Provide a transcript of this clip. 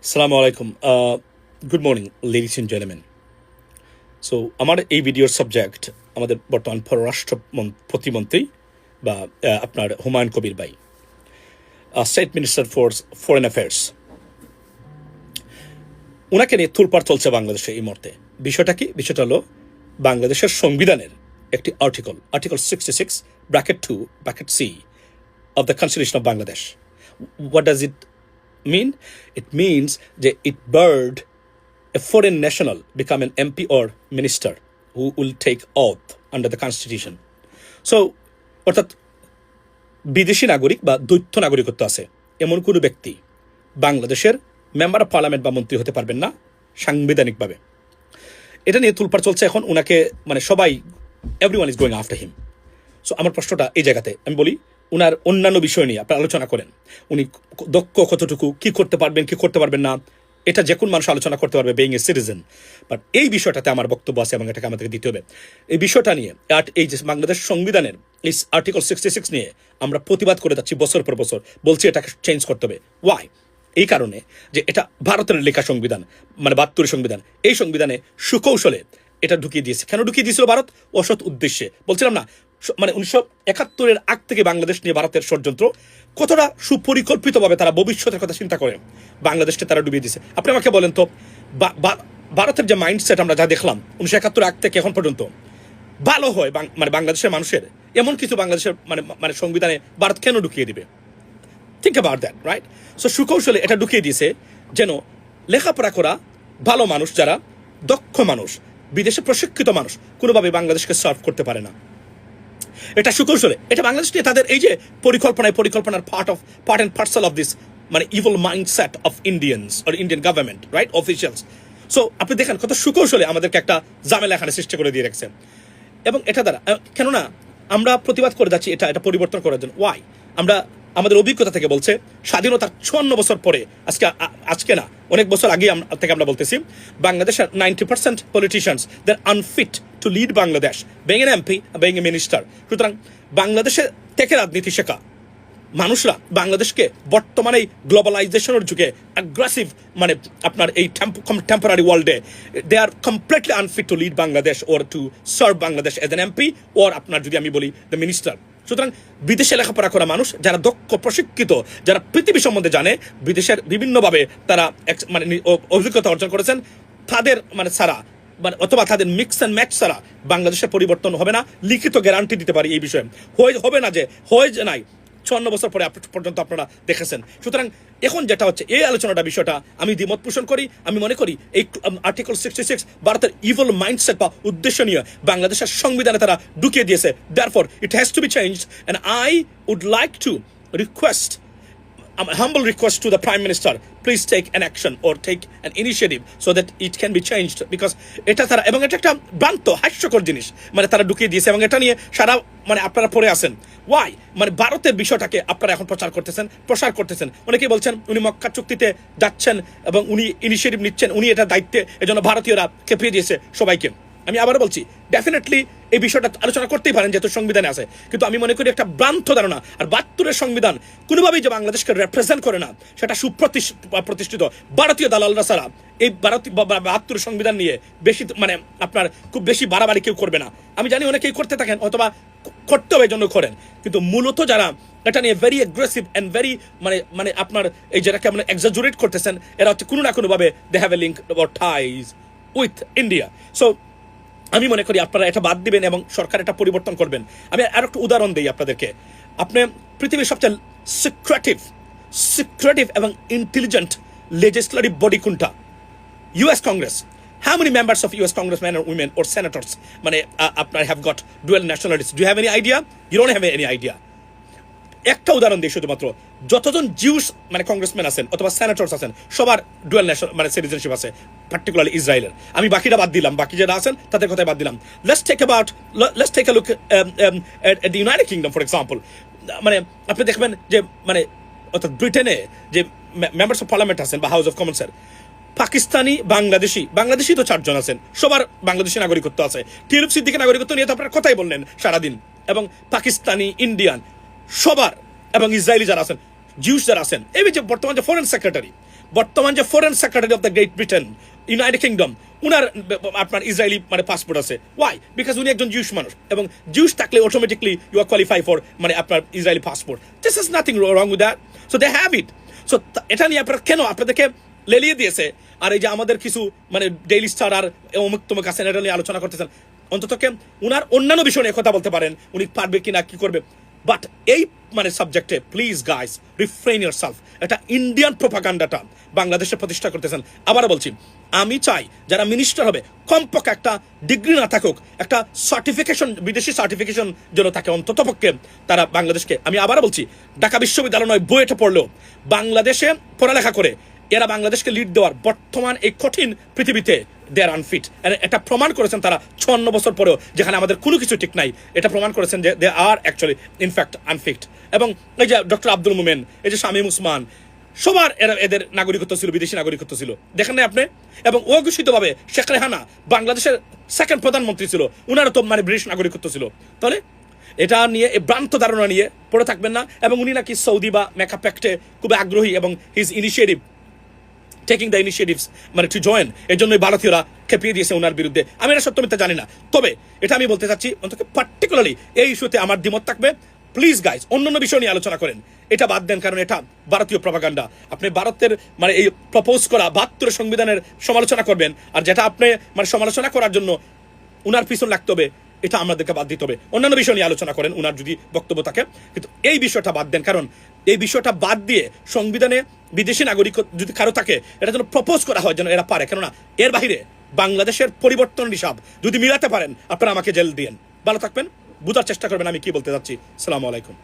Assalamu alaikum. Good morning, ladies and gentlemen. So, আমার এই ভিডিওর সাবজেক্ট আমাদের বর্তমান পররাষ্ট্র প্রতিমন্ত্রী বা আপনার হুমায়ুন কবির ভাই, state minister for foreign affairs, ওনাকে নিয়ে তুলপাড় চলছে বাংলাদেশে এই মুহূর্তে। বিষয়টা কি? বিষয়টা হলো বাংলাদেশের সংবিধানের একটি article 66 bracket 2 bracket C of the Constitution of Bangladesh. What does it mean? It means that it barred a foreign national become an MP or minister who will take oath under the Constitution. So, অর্থাৎ বিদেশি নাগরিক বা দ্বৈত নাগরিকত্ব আছে এমন কোনো ব্যক্তি বাংলাদেশের মেম্বার অফ পার্লামেন্ট বা মন্ত্রী হতে পারবেন না সাংবিধানিকভাবে। এটা নিয়ে তুলপাড় চলছে এখন। উনাকে মানে সবাই, everyone is going after him. So আমার প্রশ্নটা এই জায়গাতে আমি বলি, উনার অন্যান্য বিষয় নিয়ে আপনারা আলোচনা করেন। উনি দক্ষ কতটুকু, কি করতে পারবেন, কি করতে পারবেন না, এটা যে কোন মানুষ আলোচনা করতে পারবে বেইং এ সিটিজেন। বাট এই বিষয়টাতে আমার বক্তব্য আছে এবং এটাকে আমাদেরকে দিতে হবে। এই বিষয়টা নিয়ে এই যে বাংলাদেশ সংবিধানের এই আর্টিকেল 66 নিয়ে আমরা প্রতিবাদ করে যাচ্ছি বছর পর বছর, বলছি এটাকে চেঞ্জ করতে হবে। ওয়াই? এই কারণে যে এটা ভারতের লেখা সংবিধান, মানে 72 সংবিধান। এই সংবিধানে সুকৌশলে এটা ঢুকিয়ে দিয়েছে। কেন ঢুকিয়ে দিয়েছিল ভারত? অসৎ উদ্দেশ্যে। বলছিলাম না, মানে 1971-এর আগ থেকে বাংলাদেশ নিয়ে ভারতের ষড়যন্ত্র কতটা সুপরিকল্পিতভাবে তারা ভবিষ্যতের কথা চিন্তা করে বাংলাদেশকে তারা ডুবিয়ে দিয়েছে। আপনি আমাকে বলেন তো, ভারতের যে মাইন্ডসেট আমরা যা দেখলাম 1971 আগ থেকে এখন পর্যন্ত ভালো হয় মানে বাংলাদেশের মানুষের, এমন কিছু বাংলাদেশের মানে সংবিধানে ভারত কেন ঢুকিয়ে দিবে? Think about that, right? So সুকৌশলে এটা ঢুকিয়ে দিয়েছে যেন লেখাপড়া করা ভালো মানুষ, যারা দক্ষ মানুষ, বিদেশে প্রশিক্ষিত মানুষ, কোনোভাবে বাংলাদেশকে সার্ভ করতে পারে না। এটা সুকৌশলে, এটা বাংলাদেশ নিয়ে তাদের এই যে পরিকল্পনার part and parcel of this মানে evil mindset of Indians or Indian government, right, officials. So আপনি দেখেন কত সুকৌশলে আমাদেরকে একটা ঝামেলা এখানে সৃষ্টি করে দিয়ে রাখছে। এবং এটা দ্বারা কেননা আমরা প্রতিবাদ করে যাচ্ছি এটা পরিবর্তন করার জন্য। ওয়াই? আমরা আমাদের অভিজ্ঞতা থেকে বলছে, স্বাধীনতার 54 বছর পরে, আজকে না, অনেক বছর আগে থেকে আমরা বলতেছি, বাংলাদেশের 90% politicians they are unfit to lead Bangladesh, being an MP, being a minister. সুতরাং বাংলাদেশে থেকে রাজনীতি শেখা মানুষরা বাংলাদেশকে বর্তমানে গ্লোবালাইজেশনের যুগে অ্যাগ্রেসিভ মানে আপনার এই টেম্পোরারি ওয়ার্ল্ডে they are completely unfit to lead Bangladesh or to serve Bangladesh as an MP or আপনার যদি আমি বলি দ্য মিনিস্টার। সুতরাং বিদেশে লেখাপড়া করা মানুষ, যারা দক্ষ প্রশিক্ষিত, যারা পৃথিবী সম্বন্ধে জানে, বিদেশের বিভিন্নভাবে তারা মানে অভিজ্ঞতা অর্জন করেছেন, তাদের মানে ছাড়া অথবা তাদের মিক্স অ্যান্ড ম্যাচ ছাড়া বাংলাদেশের পরিবর্তন হবে না। লিখিত গ্যারান্টি দিতে পারি এই বিষয়ে। হবে না যে হয় যে নাই 54 বছর পরে পর্যন্ত আপনারা দেখেছেন। সুতরাং এখন যেটা হচ্ছে এই আলোচনাটা, বিষয়টা আমি দ্বিমত পোষণ করি। আমি মনে করি এই আর্টিকেল 66 ভারতের ইভিল মাইন্ডসেট বা উদ্দেশ্য নিয়ে বাংলাদেশের সংবিধানে তারা ঢুকিয়ে দিয়েছে। Therefore, it has to be changed, and I would like to request a humble request to the Prime Minister, please take an action or take an initiative so that it can be changed, because এটা তারা, এবং এটা একটা ভ্রান্ত হাস্যকর জিনিস মানে তারা ঢুকিয়ে দিয়েছে, এবং এটা নিয়ে সারা মানে আপনারা পড়ে আসেন। ওয়াই? মানে ভারতের বিষয়টাকে আপনারা এখন প্রসার করতেছেন। অনেকেই বলছেন উনি মক্কা চুক্তিতে যাচ্ছেন এবং উনি ইনিশিয়েটিভ নিচ্ছেন, উনি এটা দায়িত্বে, এজন্য ভারতীয়রা খেপিয়ে দিয়েছে সবাইকে। আমি আবার বলছি, ডেফিনেটলি এই বিষয়টা আলোচনা করতেই পারেন যেহেতু সংবিধানে আছে, কিন্তু আমি মনে করি একটা ভ্রান্ত ধারণা। আর 72-এর সংবিধান কোনোভাবেই যে বাংলাদেশকে রেপ্রেজেন্ট করে না, সেটা সুপ্রতিষ্ঠিত ভারতীয় দালালরা ছাড়া এই 72 সংবিধান নিয়ে বেশি মানে আপনার খুব বেশি বাড়াবাড়ি কেউ করবে না। আমি জানি অনেকেই করতে থাকেন অথবা করতে হবে জন্য করেন, কিন্তু মূলত যারা এটা নিয়ে ভেরি অ্যাগ্রেসিভ অ্যান্ড ভেরি মানে আপনার এই যেটাকে আমরা এক্সাজুরেট করতেছেন, এরা হচ্ছে কোনো না কোনোভাবে they have a link or ties with India. So আমি মনে করি আপনারা এটা বাদ দিবেন এবং সরকার এটা পরিবর্তন করবেন। আমি আর একটা উদাহরণ দিই আপনাদেরকে। আপনি পৃথিবীর সবচেয়ে সিক্রেটিভ এবং ইন্টেলিজেন্ট লেজিসলেটিভ বডি কোনটা? US Congress. How many members of US congressmen or women or senators মানে আপনার have got dual nationalities? Do you have any idea? You don't have any idea. একটা উদাহরণ দিই শুধুমাত্র, যতজন জিউস মানে কংগ্রেসম্যান আছেন অথবা সেনেটরস আছেন, সবার ডুয়াল ন্যাশনাল মানে সিটিজেনশিপ আছে, পার্টিকুলারলি ইসরায়েলের। আমি বাকিটা বাদ দিলাম, বাকি যারা আছেন তাদের কথাই বাদ দিলাম। Let's take a look at the United Kingdom, for example. মানে আপনি দেখবেন যে মানে অর্থাৎ ব্রিটেনে যে মেম্বার্স অফ পার্লামেন্ট আছেন বা হাউস অফ কমন্সের, পাকিস্তানি বাংলাদেশি তো 4 জন আছেন, সবার বাংলাদেশি নাগরিকত্ব আছে। টিউলিপ সিদ্দিকের নাগরিকত্ব নিয়ে তো আপনারা কথাই বললেন সারাদিন। এবং পাকিস্তানি, ইন্ডিয়ান সবার, এবং ইসরায়েলি যারা আছেন, জিউস যারা আছেন, এই যে বর্তমান যে ফরেন সেক্রেটারি বর্তমান যে foreign secretary of the great Britain, United kingdom, উনার আপনার ইসরায়েলি মানে পাসপোর্ট আছে। ওয়াই? বিকজ উনি একজন জিউস মানুষ, এবং জিউস থাকলে automatically you are qualify for মানে আপনার Israeli passport. This is nothing wrong with that. So they have it. So এটা নিয়ে আপনারা কেন আপনাদেরকে লেলিয়ে দিয়েছে? আর এই যে আমাদের কিছু মানে ডেইলি স্টার আর অমুক তমুক আছেন, এটা নিয়ে আলোচনা করতেছেন। অন্ততকে উনার অন্যান্য বিষয় নিয়ে কথা বলতে পারেন, উনি পারবে কিনা, কি করবে। বাট এই মানে সাবজেক্টে প্লিজ গাইস রিফ্রেইন ইয়োরসেলফ। এটা ইন্ডিয়ান প্রোপাগান্ডাটা বাংলাদেশে প্রতিষ্ঠা করতেছেন। আবারও বলছি, আমি চাই যারা মিনিস্টার হবে কমপক্ষে একটা ডিগ্রি না থাকুক, একটা সার্টিফিকেশন, বিদেশি সার্টিফিকেশন যেন থাকে অন্তত পক্ষে তারা বাংলাদেশকে। আমি আবারও বলছি, ঢাকা বিশ্ববিদ্যালয় নয়, বুয়েটে পড়লেও বাংলাদেশে পড়ালেখা করে এরা বাংলাদেশকে লিড দেওয়ার বর্তমান এই কঠিন পৃথিবীতে দে আর আনফিট। এটা প্রমাণ করেছেন তারা 56 বছর পরেও, যেখানে আমাদের কোনো কিছু ঠিক নাই, এটা প্রমাণ করেছেন যে দে আর অ্যাকচুয়ালি ইনফ্যাক্ট আনফিট। এবং এই যে ডক্টর আব্দুল মোমেন, এই যে শামীম উসমান, সবার এদের নাগরিকত্ব ছিল, বিদেশি নাগরিকত্ব ছিল, দেখেন না আপনি। এবং অঘোষিতভাবে শেখ রেহানা বাংলাদেশের সেকেন্ড প্রধানমন্ত্রী ছিল, উনারও তো মানে ব্রিটিশ নাগরিকত্ব ছিল। তাহলে এটা নিয়ে এই ভ্রান্ত ধারণা নিয়ে পড়ে থাকবেন না। এবং উনি নাকি সৌদি বা মেকআপ প্যাক্টে খুবই আগ্রহী, এবং his initiative taking the initiatives মানে টু জয়েন, এই জন্যই ভারতীয়রা খেপিয়ে দিয়েছে ওনার বিরুদ্ধে। আমি এটা সত্য মিথ্যা জানি না, তবে এটা আমি বলতে চাচ্ছি অন্তত পার্টিকুলারলি এই ইস্যুতে আমার দ্বিমত থাকবে। প্লিজ গাইজ অন্যান্য বিষয় নিয়ে আলোচনা করেন, এটা বাদ দেন, কারণ এটা ভারতীয় প্রপাগান্ডা। আপনি ভারতের মানে এই প্রপোজ করা 72 সংবিধানের সমালোচনা করবেন, আর যেটা আপনি মানে সমালোচনা করার জন্য উনার পিছন লাগতে হবে, এটা আমাদেরকে বাদ দিতে হবে। অন্যান্য বিষয় নিয়ে আলোচনা করেন উনার যদি বক্তব্য থাকে, কিন্তু এই বিষয়টা বাদ দেন। কারণ এই বিষয়টা বাদ দিয়ে সংবিধানে বিদেশি নাগরিক যদি কারো থাকে, এটা যেন প্রপোজ করা হয়, যেন এরা পারে। কেননা এর বাহিরে বাংলাদেশের পরিবর্তন হিসাব যদি মিলাতে পারেন, আপনারা আমাকে জেল দিয়েন। ভালো থাকবেন, বুঝার চেষ্টা করবেন আমি কি বলতে যাচ্ছি। আসসালামু আলাইকুম।